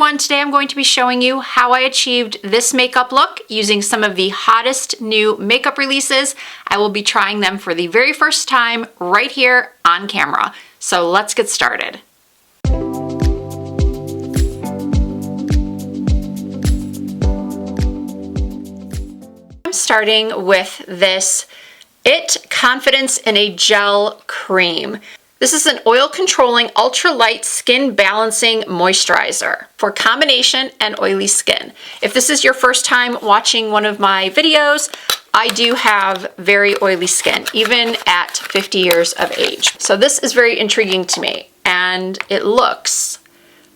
everyone, today I'm going to be showing you how I achieved this makeup look using some of the hottest new makeup releases. I will be trying them for the very first time right here on camera. So let's get started. I'm starting with this IT Confidence in a Gel Cream. This is an oil-controlling, ultra-light skin balancing moisturizer for combination and oily skin. If this is your first time watching one of my videos, I do have very oily skin, even at 50 years of age. So this is very intriguing to me, and it looks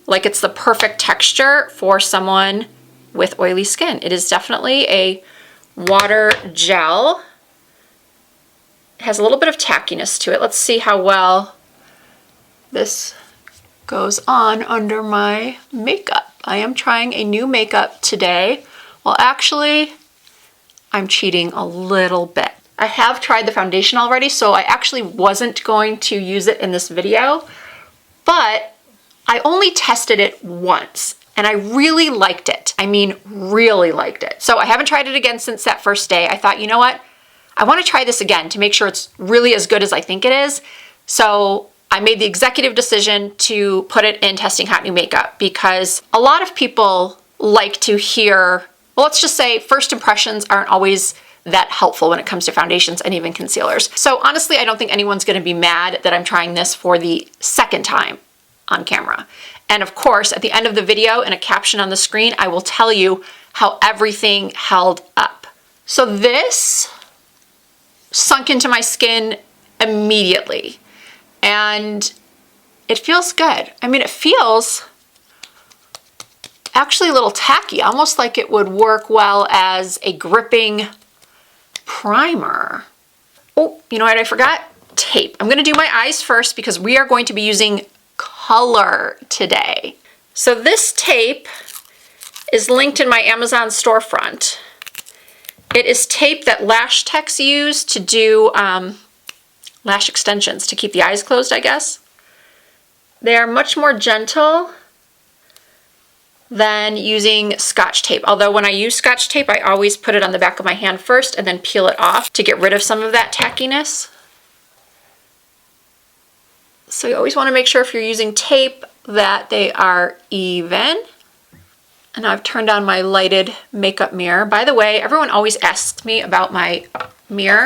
like it's the perfect texture for someone with oily skin. It is definitely a water gel. It has a little bit of tackiness to it. Let's see how well this goes on under my makeup. I am trying a new makeup today. Well, actually, I'm cheating a little bit. I have tried the foundation already, so I actually wasn't going to use it in this video, but I only tested it once, and I really liked it. I mean, really liked it. So I haven't tried it again since that first day. I thought, you know what? I want to try this again to make sure it's really as good as I think it is. So I made the executive decision to put it in Testing Hot New Makeup because a lot of people like to hear, well, let's just say first impressions aren't always that helpful when it comes to foundations and even concealers. So honestly, I don't think anyone's going to be mad that I'm trying this for the second time on camera. And of course, at the end of the video in a caption on the screen, I will tell you how everything held up. So this sunk into my skin immediately, and it feels good. I mean, it feels actually a little tacky, almost like it would work well as a gripping primer. Oh, you know what I forgot? Tape. I'm gonna do my eyes first because we are going to be using color today. So this tape is linked in my Amazon storefront. It is tape that lash techs use to do lash extensions, to keep the eyes closed, I guess. They are much more gentle than using Scotch tape. Although when I use Scotch tape, I always put it on the back of my hand first and then peel it off to get rid of some of that tackiness. So you always want to make sure if you're using tape that they are even. And I've turned on my lighted makeup mirror. By the way, everyone always asks me about my mirror.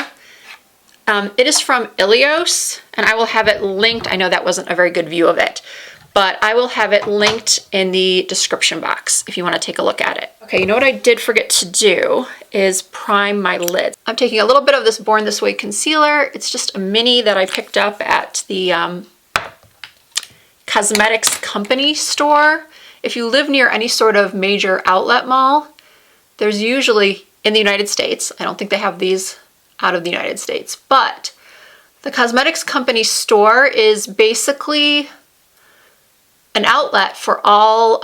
It is from Ilios, and I will have it linked. I know that wasn't a very good view of it, but I will have it linked in the description box if you want to take a look at it. Okay, you know what I did forget to do is prime my lids. I'm taking a little bit of this Born This Way concealer. It's just a mini that I picked up at the cosmetics company store. If you live near any sort of major outlet mall, there's usually, in the United States, I don't think they have these out of the United States, but the cosmetics company store is basically an outlet for all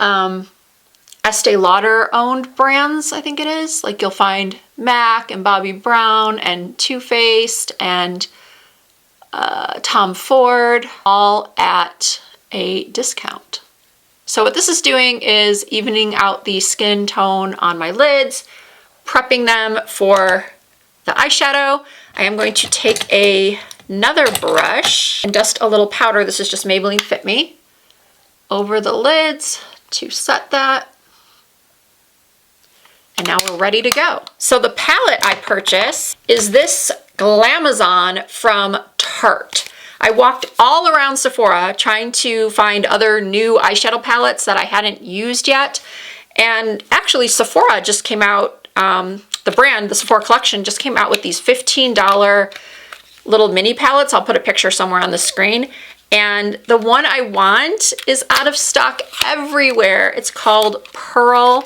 Estee Lauder owned brands, I think it is. Like you'll find MAC and Bobbi Brown and Too Faced and Tom Ford, all at a discount. So what this is doing is evening out the skin tone on my lids, prepping them for the eyeshadow. I am going to take another brush and dust a little powder. This is just Maybelline Fit Me over the lids to set that. And now we're ready to go. So the palette I purchased is this Glamazon from Tarte. I walked all around Sephora trying to find other new eyeshadow palettes that I hadn't used yet. And actually Sephora just came out, the brand, the Sephora collection just came out with these $15 little mini palettes. I'll put a picture somewhere on the screen. And the one I want is out of stock everywhere. It's called Pearl.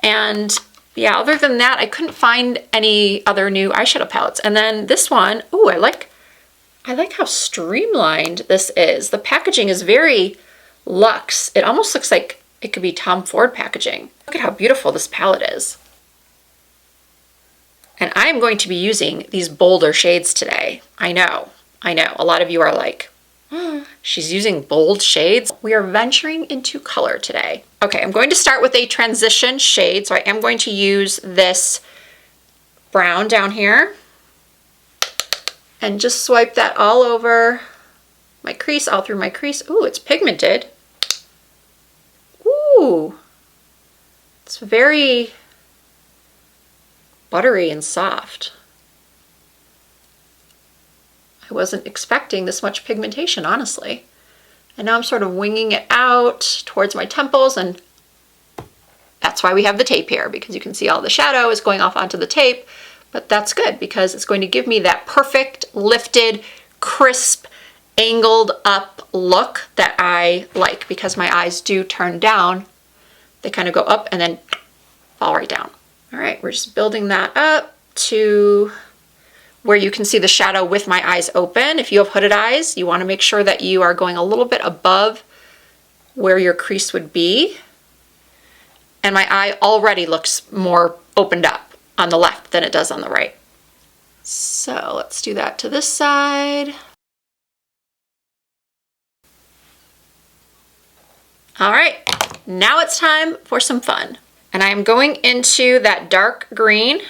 And yeah, other than that, I couldn't find any other new eyeshadow palettes. And then this one, ooh, I like how streamlined this is. The packaging is very luxe. It almost looks like it could be Tom Ford packaging. Look at how beautiful this palette is. And I'm going to be using these bolder shades today. I know. A lot of you are like, She's using bold shades. We are venturing into color today. Okay, I'm going to start with a transition shade. So I am going to use this brown down here and just swipe that all over my crease, all through my crease. Ooh, it's pigmented. Ooh, it's very buttery and soft. I wasn't expecting this much pigmentation, honestly. And now I'm sort of winging it out towards my temples, and that's why we have the tape here, because you can see all the shadow is going off onto the tape, but that's good because it's going to give me that perfect, lifted, crisp, angled up look that I like, because my eyes do turn down. They kind of go up and then fall right down. All right, we're just building that up to where you can see the shadow with my eyes open. If you have hooded eyes, you want to make sure that you are going a little bit above where your crease would be. And my eye already looks more opened up on the left than it does on the right. So let's do that to this side. All right, now it's time for some fun. And I'm going into that dark green,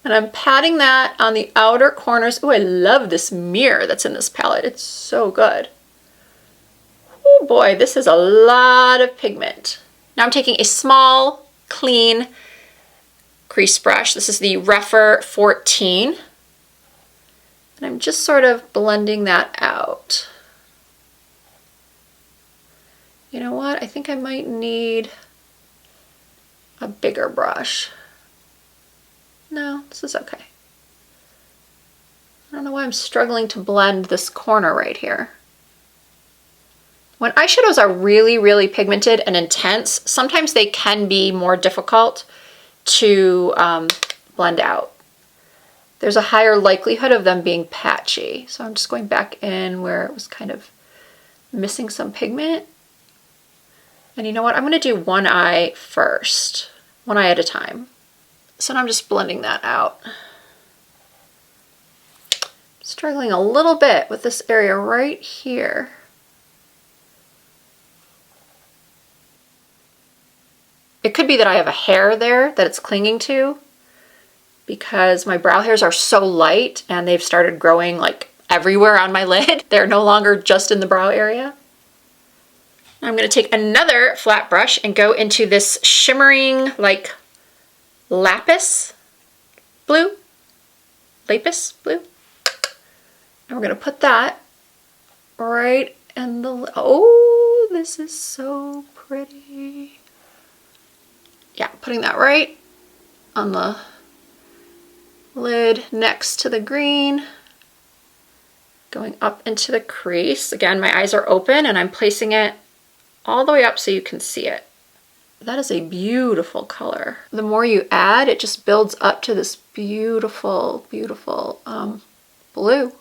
and I'm patting that on the outer corners. Oh, I love this mirror that's in this palette. It's so good. Oh boy, this is a lot of pigment. Now I'm taking a small, clean crease brush. This is the reformulation. And I'm just sort of blending that out. You know what? I think I might need a bigger brush. No, this is okay. I don't know why I'm struggling to blend this corner right here. When eyeshadows are really, really pigmented and intense, sometimes they can be more difficult to blend out. There's a higher likelihood of them being patchy. So I'm just going back in where it was kind of missing some pigment. And you know what? I'm going to do one eye first, one eye at a time. So now I'm just blending that out. Struggling a little bit with this area right here. It could be that I have a hair there that it's clinging to, because my brow hairs are so light and they've started growing like everywhere on my lid. They're no longer just in the brow area. I'm going to take another flat brush and go into this shimmering like lapis blue. Lapis blue. And we're going to put that right in the... Oh, this is so pretty. Yeah, putting that right on the lid next to the green. Going up into the crease. Again, my eyes are open and I'm placing it all the way up so you can see it. That is a beautiful color. The more you add, it just builds up to this beautiful, beautiful blue.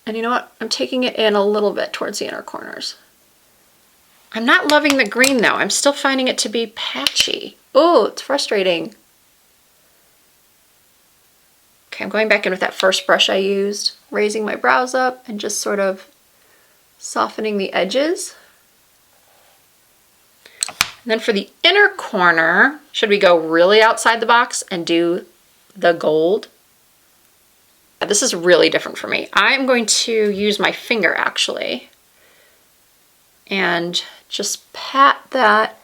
And you know what? I'm taking it in a little bit towards the inner corners. I'm not loving the green though. I'm still finding it to be patchy. Oh, it's frustrating. Okay, I'm going back in with that first brush I used, raising my brows up and just sort of softening the edges. And then for the inner corner, should we go really outside the box and do the gold? This is really different for me. I'm going to use my finger actually and just pat that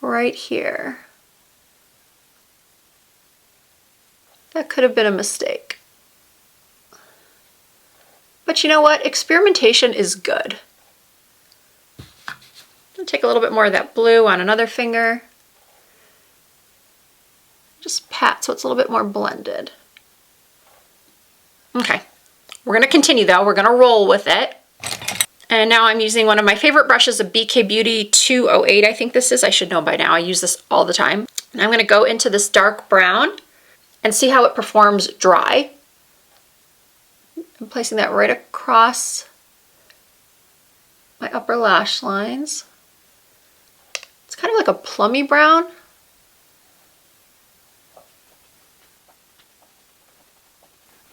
right here. That could have been a mistake. But you know what? Experimentation is good. I'll take a little bit more of that blue on another finger. Just pat so it's a little bit more blended. Okay, we're going to continue though. We're going to roll with it. And now I'm using one of my favorite brushes, a BK Beauty 208, I think this is. I should know by now. I use this all the time. And I'm going to go into this dark brown and see how it performs dry. I'm placing that right across my upper lash lines. It's kind of like a plummy brown.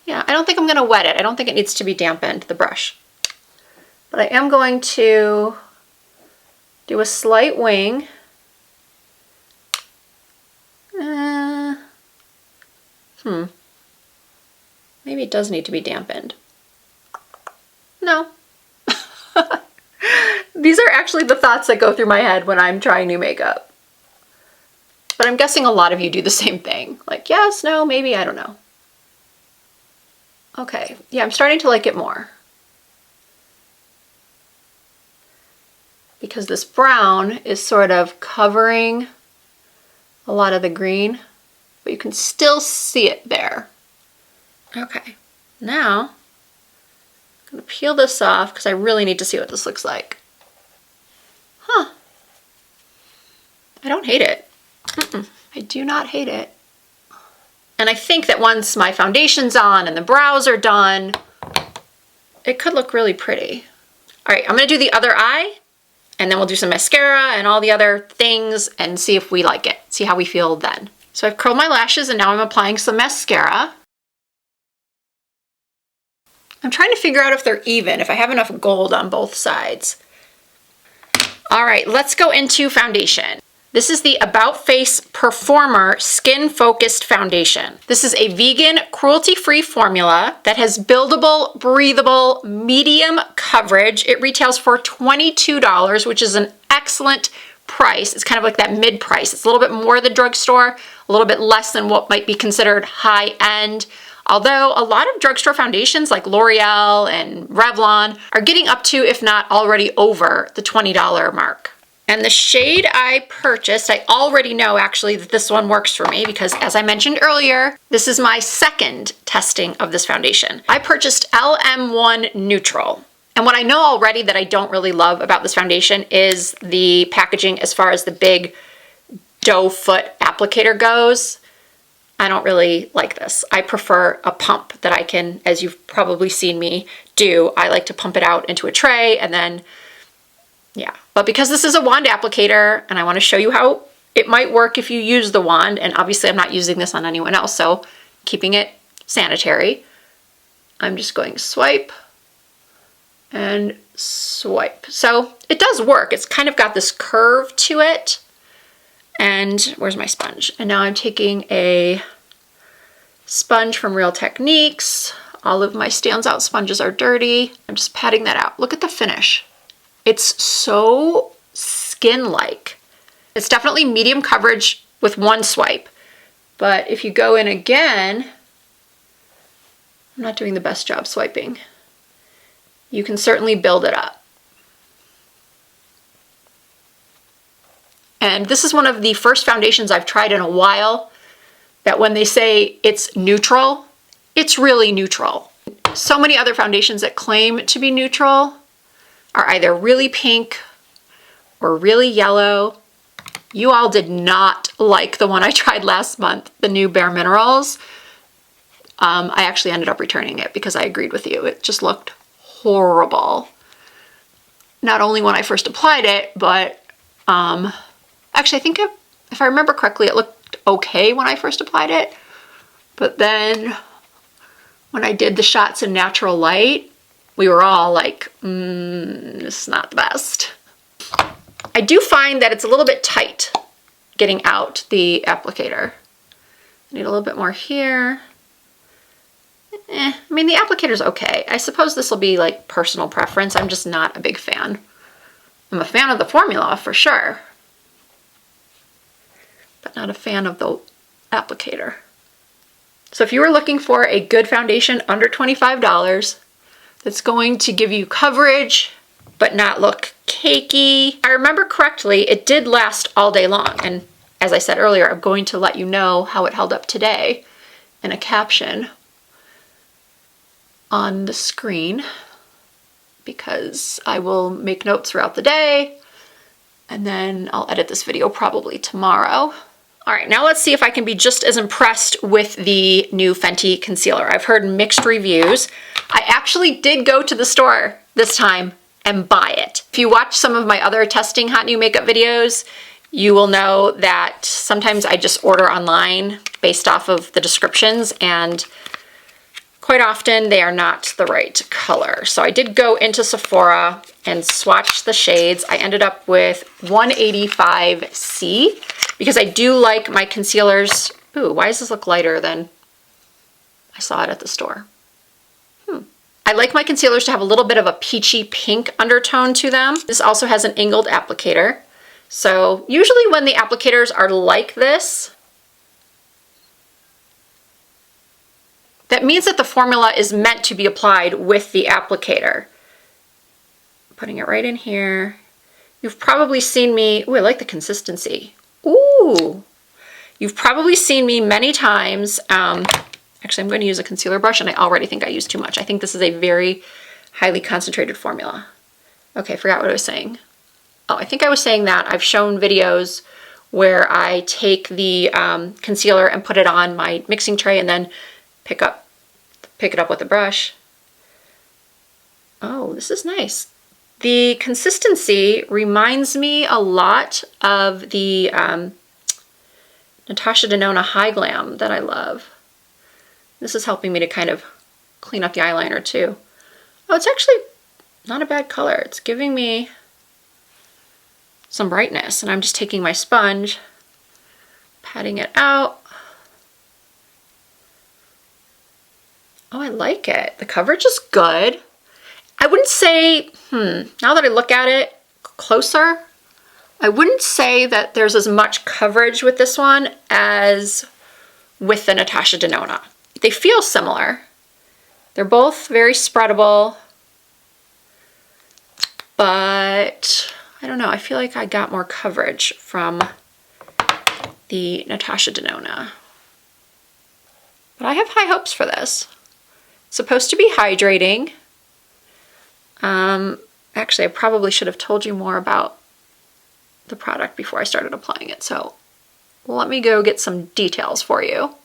Yeah, I don't think I'm going to wet it. I don't think it needs to be dampened, the brush. But I am going to do a slight wing. Maybe it does need to be dampened. No. These are actually the thoughts that go through my head when I'm trying new makeup. But I'm guessing a lot of you do the same thing. Like, yes, no, maybe, I don't know. Okay, yeah, I'm starting to like it more. Because this brown is sort of covering a lot of the green, but you can still see it there. Okay, now I'm gonna peel this off because I really need to see what this looks like. Huh. I don't hate it. I do not hate it. And I think that once my foundation's on and the brows are done, it could look really pretty. All right, I'm gonna do the other eye, and then we'll do some mascara and all the other things and see if we like it, see how we feel then. So I've curled my lashes and now I'm applying some mascara. I'm trying to figure out if they're even, if I have enough gold on both sides. All right, let's go into foundation. This is the About Face Performer Skin Focused Foundation. This is a vegan, cruelty-free formula that has buildable, breathable, medium coverage. It retails for $22, which is an excellent price. It's kind of like that mid-price. It's a little bit more than drugstore, a little bit less than what might be considered high-end. Although a lot of drugstore foundations like L'Oreal and Revlon are getting up to, if not already over, the $20 mark. And the shade I purchased, I already know actually that this one works for me because, as I mentioned earlier, this is my second testing of this foundation. I purchased LM1 Neutral. And what I know already that I don't really love about this foundation is the packaging as far as the big doe foot applicator goes. I don't really like this. I prefer a pump that I can, as you've probably seen me do, I like to pump it out into a tray and then, yeah. But because this is a wand applicator and I want to show you how it might work if you use the wand, and obviously I'm not using this on anyone else, so keeping it sanitary, I'm just going to swipe and swipe. So it does work. It's kind of got this curve to it. And where's my sponge? And now I'm taking a sponge from Real Techniques. All of my Stands Out sponges are dirty. I'm just patting that out. Look at the finish. It's so skin-like. It's definitely medium coverage with one swipe. But if you go in again, I'm not doing the best job swiping. You can certainly build it up. And this is one of the first foundations I've tried in a while that when they say it's neutral, it's really neutral. So many other foundations that claim to be neutral are either really pink or really yellow. You all did not like the one I tried last month, the new Bare Minerals. I actually ended up returning it because I agreed with you. It just looked horrible. Not only when I first applied it, but actually, I think if I remember correctly, it looked okay when I first applied it. But then when I did the shots in natural light, we were all like, this is not the best. I do find that it's a little bit tight getting out the applicator. I need a little bit more here. I mean, the applicator's okay. I suppose this will be like personal preference. I'm just not a big fan. I'm a fan of the formula for sure, but not a fan of the applicator. So if you were looking for a good foundation under $25 that's going to give you coverage but not look cakey, I remember correctly, it did last all day long. And as I said earlier, I'm going to let you know how it held up today in a caption on the screen, because I will make notes throughout the day and then I'll edit this video probably tomorrow. All right, now let's see if I can be just as impressed with the new Fenty Concealer. I've heard mixed reviews. I actually did go to the store this time and buy it. If you watch some of my other testing hot new makeup videos, you will know that sometimes I just order online based off of the descriptions, and quite often they are not the right color. So I did go into Sephora and swatch the shades. I ended up with 185C because I do like my concealers. Ooh, why does this look lighter than I saw it at the store? I like my concealers to have a little bit of a peachy pink undertone to them. This also has an angled applicator. So usually when the applicators are like this, that means that the formula is meant to be applied with the applicator. Putting it right in here. You've probably seen me, ooh, I like the consistency. Ooh, you've probably seen me many times. Actually, I'm going to use a concealer brush and I already think I used too much. I think this is a very highly concentrated formula. Okay, I forgot what I was saying. Oh, I think I was saying that I've shown videos where I take the concealer and put it on my mixing tray and then pick it up with a brush. Oh, this is nice. The consistency reminds me a lot of the Natasha Denona High Glam that I love. This is helping me to kind of clean up the eyeliner too. Oh, it's actually not a bad color. It's giving me some brightness, and I'm just taking my sponge, patting it out. Oh, I like it. The coverage is good. I wouldn't say, now that I look at it closer, I wouldn't say that there's as much coverage with this one as with the Natasha Denona. They feel similar. They're both very spreadable, but I don't know. I feel like I got more coverage from the Natasha Denona. But I have high hopes for this. It's supposed to be hydrating. Actually, I probably should have told you more about the product before I started applying it. So let me go get some details for you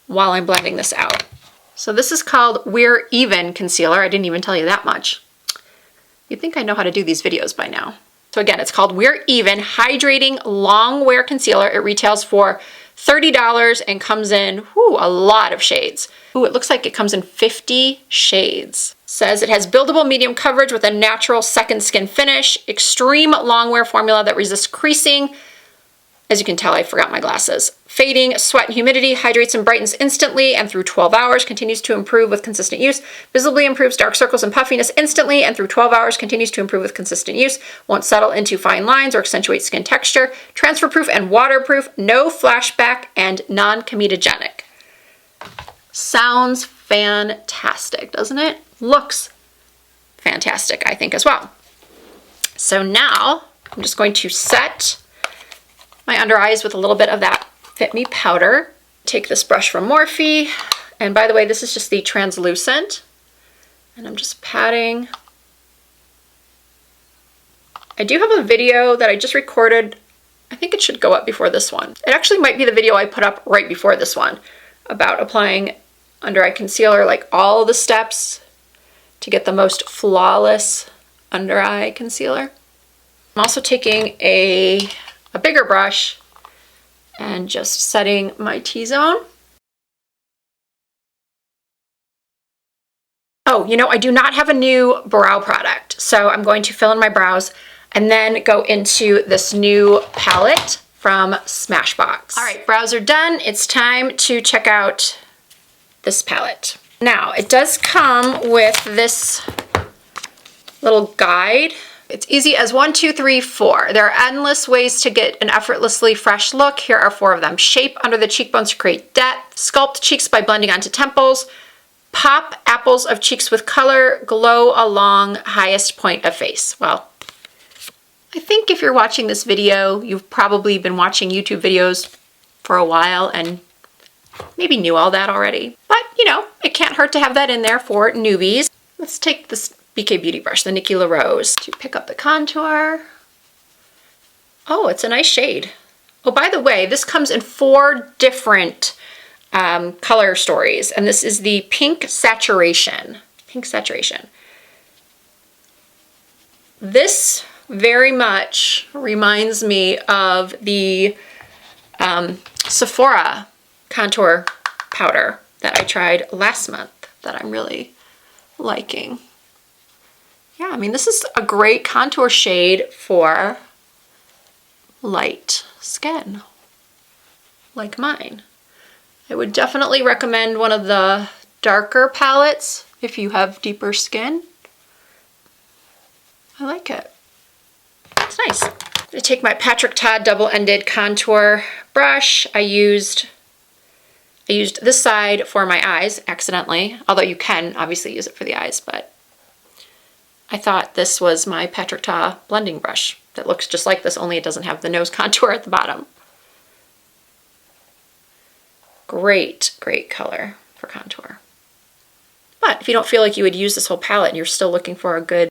while I'm blending this out. So this is called We're Even Concealer. I didn't even tell you that much. You'd think I know how to do these videos by now. So again, it's called We're Even Hydrating Long Wear Concealer. It retails for $30 and comes in a lot of shades. Ooh, it looks like it comes in 50 shades. Says it has buildable medium coverage with a natural second skin finish, extreme long wear formula that resists creasing. As you can tell, I forgot my glasses. Fading, sweat, and humidity, hydrates and brightens instantly and through 12 hours, continues to improve with consistent use. Visibly improves dark circles and puffiness instantly and through 12 hours, continues to improve with consistent use. Won't settle into fine lines or accentuate skin texture. Transfer proof and waterproof, no flashback, and non-comedogenic. Sounds fantastic, doesn't it? Looks fantastic, I think, as well. So now I'm just going to set my under eyes with a little bit of that Fit Me powder. Take this brush from Morphe, and by the way, this is just the translucent, and I'm just patting. I do have a video that I just recorded. I think it should go up before this one. It actually might be the video I put up right before this one about applying under eye concealer, like all the steps to get the most flawless under eye concealer. I'm also taking a bigger brush and just setting my T-zone. Oh, you know, I do not have a new brow product, so I'm going to fill in my brows and then go into this new palette from Smashbox. All right, brows are done. It's time to check out this palette. Now, it does come with this little guide. It's easy as 1, 2, 3, 4. There are endless ways to get an effortlessly fresh look. Here are 4 of them. Shape under the cheekbones to create depth. Sculpt cheeks by blending onto temples. Pop apples of cheeks with color. Glow along highest point of face. Well, I think if you're watching this video, you've probably been watching YouTube videos for a while and maybe knew all that already. But, you know, it can't hurt to have that in there for newbies. Let's take this BK Beauty brush, the Nikki LaRose, to pick up the contour. Oh, it's a nice shade. Oh, by the way, this comes in 4 different color stories, and this is the Pink Saturation. Pink Saturation. This very much reminds me of the Sephora contour powder that I tried last month. that I'm really liking. Yeah, I mean, this is a great contour shade for light skin like mine. I would definitely recommend one of the darker palettes if you have deeper skin. I like it. It's nice. I'm gonna take my Patrick Ta double-ended contour brush. I used this side for my eyes accidentally, although you can obviously use it for the eyes, but I thought this was my Patrick Ta blending brush that looks just like this, only it doesn't have the nose contour at the bottom. Great, great color for contour. But if you don't feel like you would use this whole palette and you're still looking for a good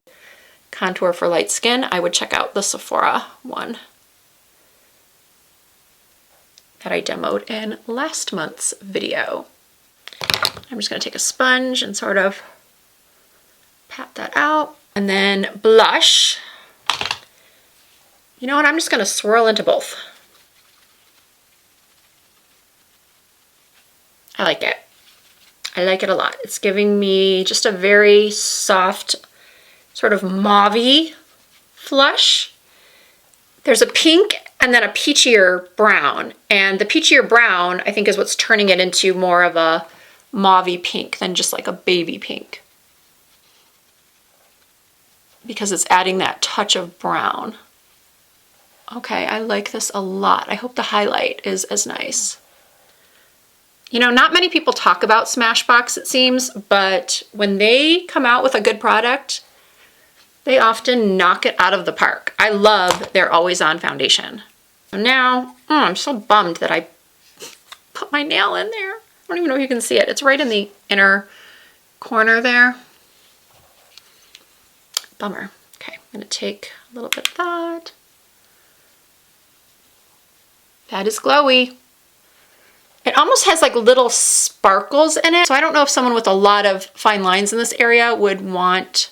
contour for light skin, I would check out the Sephora one that I demoed in last month's video. I'm just gonna take a sponge and sort of pat that out. And then blush. You know what, I'm just gonna swirl into both. I like it. I like it a lot. It's giving me just a very soft, sort of mauve-y flush. There's a pink and then a peachier brown. And the peachier brown, I think, is what's turning it into more of a mauve-y pink than just like a baby pink, because it's adding that touch of brown. Okay, I like this a lot. I hope the highlight is as nice. You know, not many people talk about Smashbox, it seems, but when they come out with a good product, they often knock it out of the park. I love their Always On foundation. Now, I'm so bummed that I put my nail in there. I don't even know if you can see it. It's right in the inner corner there. Bummer. Okay, I'm gonna take a little bit of that. That is glowy. It almost has like little sparkles in it. So I don't know if someone with a lot of fine lines in this area would want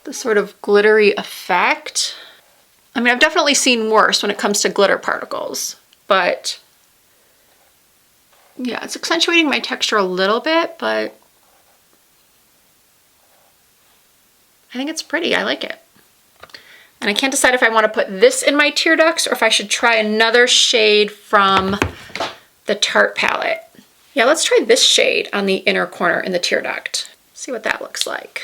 the sort of glittery effect. I mean, I've definitely seen worse when it comes to glitter particles, but yeah, it's accentuating my texture a little bit, but I think it's pretty. I like it. And I can't decide if I want to put this in my tear ducts or if I should try another shade from the Tarte palette. Yeah, let's try this shade on the inner corner in the tear duct. See what that looks like.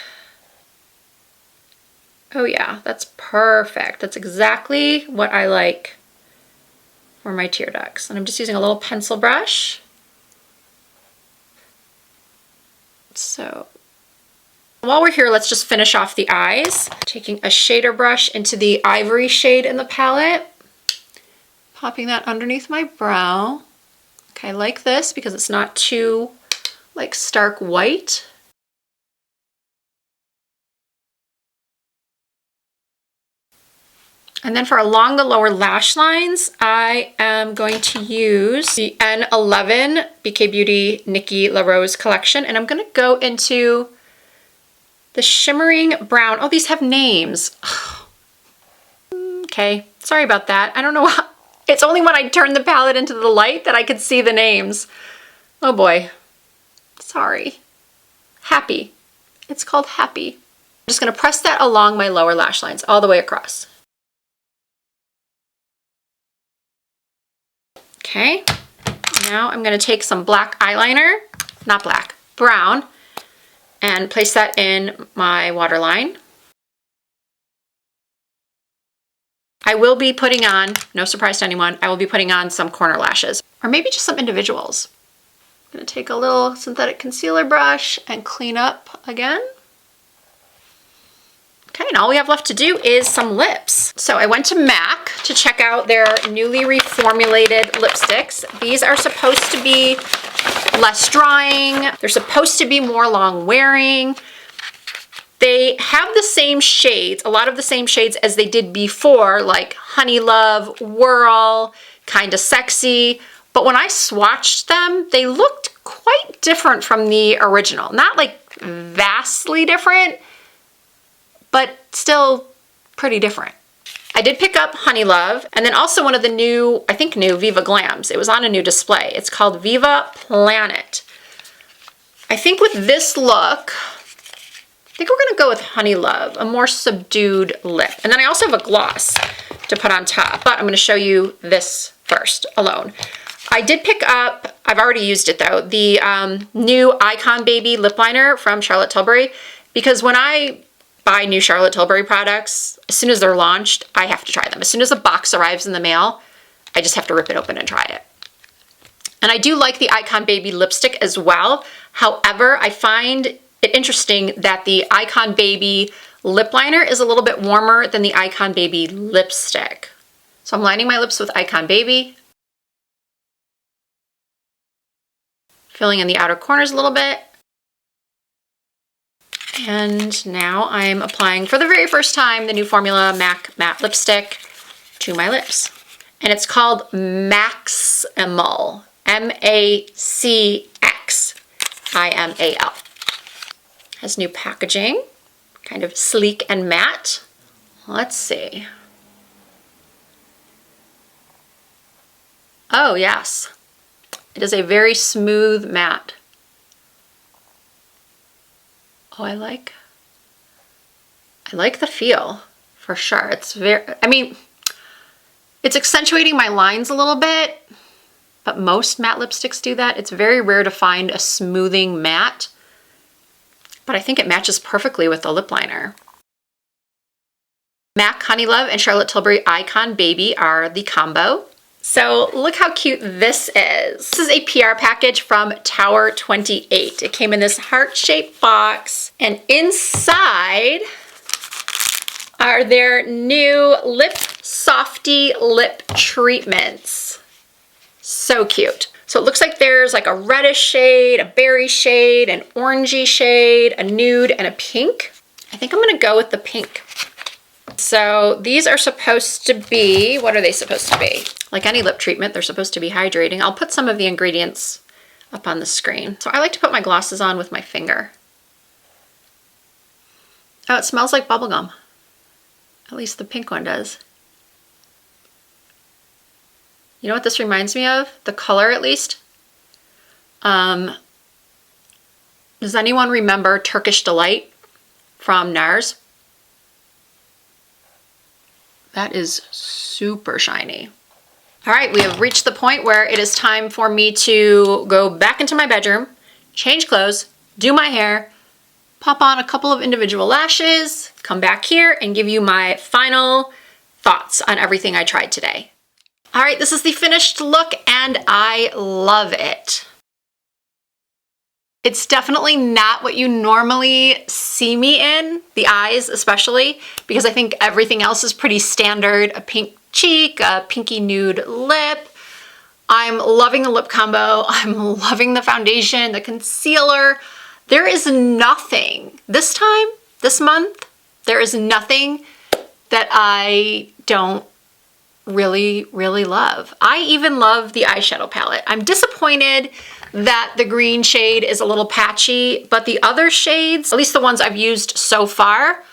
Oh yeah, that's perfect. That's exactly what I like for my tear ducts. And I'm just using a little pencil brush. So while we're here, let's just finish off the eyes. Taking a shader brush into the ivory shade in the palette, popping that underneath my brow. Okay, I like this because it's not too like stark white. And then for along the lower lash lines, I am going to use the N11 BK Beauty Nikki LaRose collection, and I'm gonna go into the shimmering brown. Oh, these have names. Okay, sorry about that. I don't know how. It's only when I turn the palette into the light that I could see the names. Oh boy, sorry. Happy, it's called Happy. I'm just gonna press that along my lower lash lines all the way across. Okay, now I'm gonna take some black eyeliner, not black, brown, and place that in my waterline. I will be putting on, no surprise to anyone, I will be putting on some corner lashes, or maybe just some individuals. I'm gonna take a little synthetic concealer brush and clean up again. Okay, and all we have left to do is some lips. So I went to MAC to check out their newly reformulated lipsticks. These are supposed to be less drying. They're supposed to be more long wearing. They have the same shades, a lot of the same shades as they did before, like Honey Love, Whirl, Kinda Sexy. But when I swatched them, they looked quite different from the original. Not like vastly different, but still pretty different. I did pick up Honey Love, and then also one of the new, I think new, Viva Glams. It was on a new display. It's called Viva Planet. I think with this look, I think we're gonna go with Honey Love, a more subdued lip. And then I also have a gloss to put on top, but I'm gonna show you this first alone. I did pick up, I've already used it though, the new Icon Baby lip liner from Charlotte Tilbury, because when I buy new Charlotte Tilbury products, as soon as they're launched, I have to try them. As soon as a box arrives in the mail, I just have to rip it open and try it. And I do like the Icon Baby lipstick as well. However, I find it interesting that the Icon Baby lip liner is a little bit warmer than the Icon Baby lipstick. So I'm lining my lips with Icon Baby. Filling in the outer corners a little bit. And now I'm applying for the very first time the new Formula MAC Matte Lipstick to my lips. And it's called Maximal, M-A-C-X-I-M-A-L. Has new packaging, kind of sleek and matte. Let's see. Oh yes, it is a very smooth matte. Oh, I like the feel for sure. It's very, I mean, it's accentuating my lines a little bit, but most matte lipsticks do that. It's very rare to find a smoothing matte, but I think it matches perfectly with the lip liner. MAC Honey Love and Charlotte Tilbury Icon Baby are the combo. So look how cute this is. This is a PR package from Tower 28. It came in this heart-shaped box, and inside are their new Lip Softy lip treatments. So cute. So it looks like there's like a reddish shade, a berry shade, an orangey shade, a nude, and a pink. I think I'm gonna go with the pink. So these are supposed to be, what are they supposed to be? Like any lip treatment, they're supposed to be hydrating. I'll put some of the ingredients up on the screen. So I like to put my glosses on with my finger. Oh, it smells like bubblegum. At least the pink one does. You know what this reminds me of? The color, at least. Does anyone remember Turkish Delight from NARS? That is super shiny. All right, we have reached the point where it is time for me to go back into my bedroom, change clothes, do my hair, pop on a couple of individual lashes, come back here and give you my final thoughts on everything I tried today. All right, this is the finished look and I love it. It's definitely not what you normally see me in, the eyes especially, because I think everything else is pretty standard. A pink cheek, a pinky nude lip. I'm loving the lip combo. I'm loving the foundation, the concealer. There is nothing, this time, this month, there is nothing that I don't really, really love. I even love the eyeshadow palette. I'm disappointed that the green shade is a little patchy, but the other shades, at least the ones I've used so far,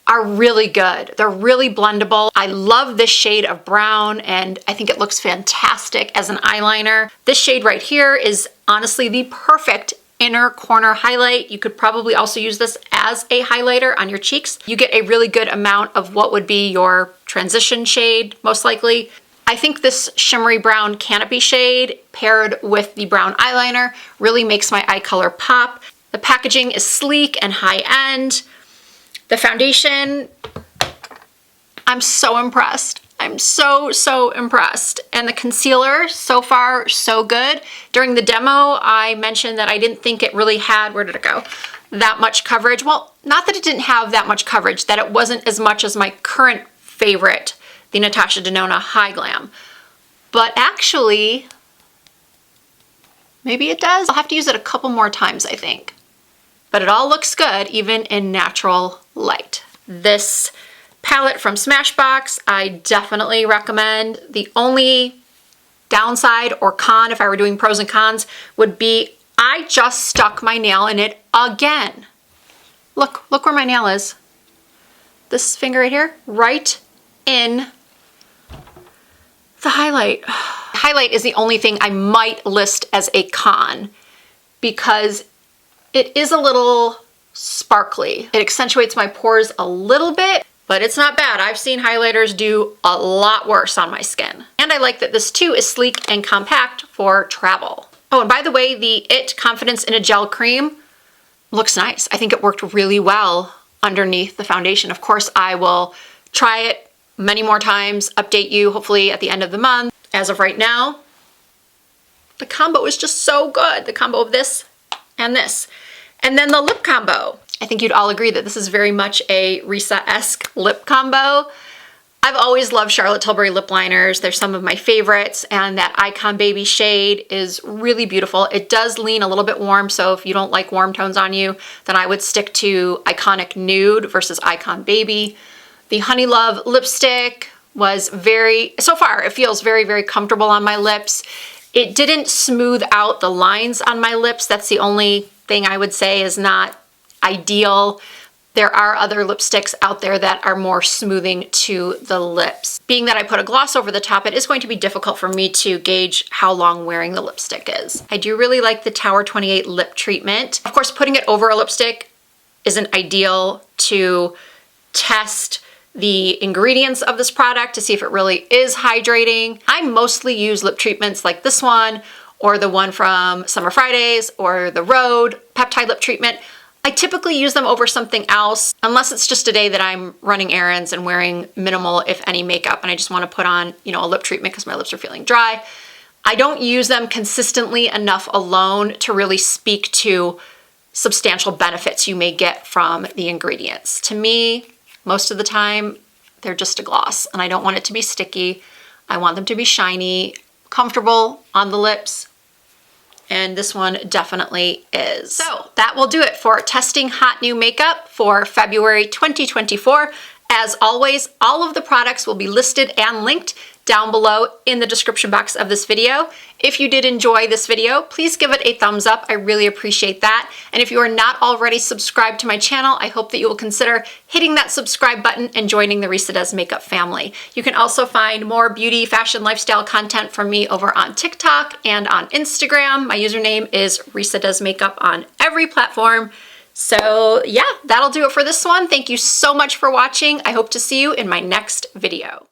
are really good. They're really blendable. I love this shade of brown and I think it looks fantastic as an eyeliner. This shade right here is honestly the perfect inner corner highlight. You could probably also use this as a highlighter on your cheeks. You get a really good amount of what would be your transition shade, most likely. I think this shimmery brown canopy shade paired with the brown eyeliner really makes my eye color pop. The packaging is sleek and high-end. The foundation, I'm so impressed. I'm so impressed. And the concealer, so far, so good. During the demo, I mentioned that I didn't think it really had, where did it go? That much coverage. Well, not that it didn't have that much coverage, that it wasn't as much as my current favorite, the Natasha Denona High Glam. But actually, maybe it does. I'll have to use it a couple more times, I think. But it all looks good, even in natural light. This palette from Smashbox, I definitely recommend. The only downside or con, if I were doing pros and cons, would be I just stuck my nail in it again. Look where my nail is. This finger right here, right in the highlight. Highlight is the only thing I might list as a con because It is a little sparkly. It accentuates my pores a little bit, but it's not bad. I've seen highlighters do a lot worse on my skin. And I like that this too is sleek and compact for travel. Oh, and by the way, the IT Confidence in a Gel Cream looks nice. I think it worked really well underneath the foundation. Of course, I will try it many more times, update you hopefully at the end of the month. As of right now, the combo is just so good. The combo of this and this. And then the lip combo. I think you'd all agree that this is very much a Risa-esque lip combo. I've always loved Charlotte Tilbury lip liners. They're some of my favorites, and that Icon Baby shade is really beautiful. It does lean a little bit warm, so if you don't like warm tones on you, then I would stick to Iconic Nude versus Icon Baby. The Honey Love lipstick was so far, it feels very, very comfortable on my lips. It didn't smooth out the lines on my lips. That's the only thing I would say is not ideal. There are other lipsticks out there that are more smoothing to the lips. Being that I put a gloss over the top, it is going to be difficult for me to gauge how long wearing the lipstick is. I do really like the Tower 28 lip treatment. Of course, putting it over a lipstick isn't ideal to test the ingredients of this product to see if it really is hydrating. I mostly use lip treatments like this one or the one from Summer Fridays or the Rhode Peptide Lip Treatment. I typically use them over something else unless it's just a day that I'm running errands and wearing minimal, if any, makeup and I just want to put on, you know, a lip treatment because my lips are feeling dry. I don't use them consistently enough alone to really speak to substantial benefits you may get from the ingredients. To me, most of the time, they're just a gloss and I don't want it to be sticky. I want them to be shiny, comfortable on the lips. And this one definitely is. So that will do it for testing hot new makeup for February 2024. As always, all of the products will be listed and linked down below in the description box of this video. If you did enjoy this video, please give it a thumbs up. I really appreciate that. And if you are not already subscribed to my channel, I hope that you will consider hitting that subscribe button and joining the Risa Does Makeup family. You can also find more beauty, fashion, lifestyle content from me over on TikTok and on Instagram. My username is Risa Does Makeup on every platform. So yeah, that'll do it for this one. Thank you so much for watching. I hope to see you in my next video.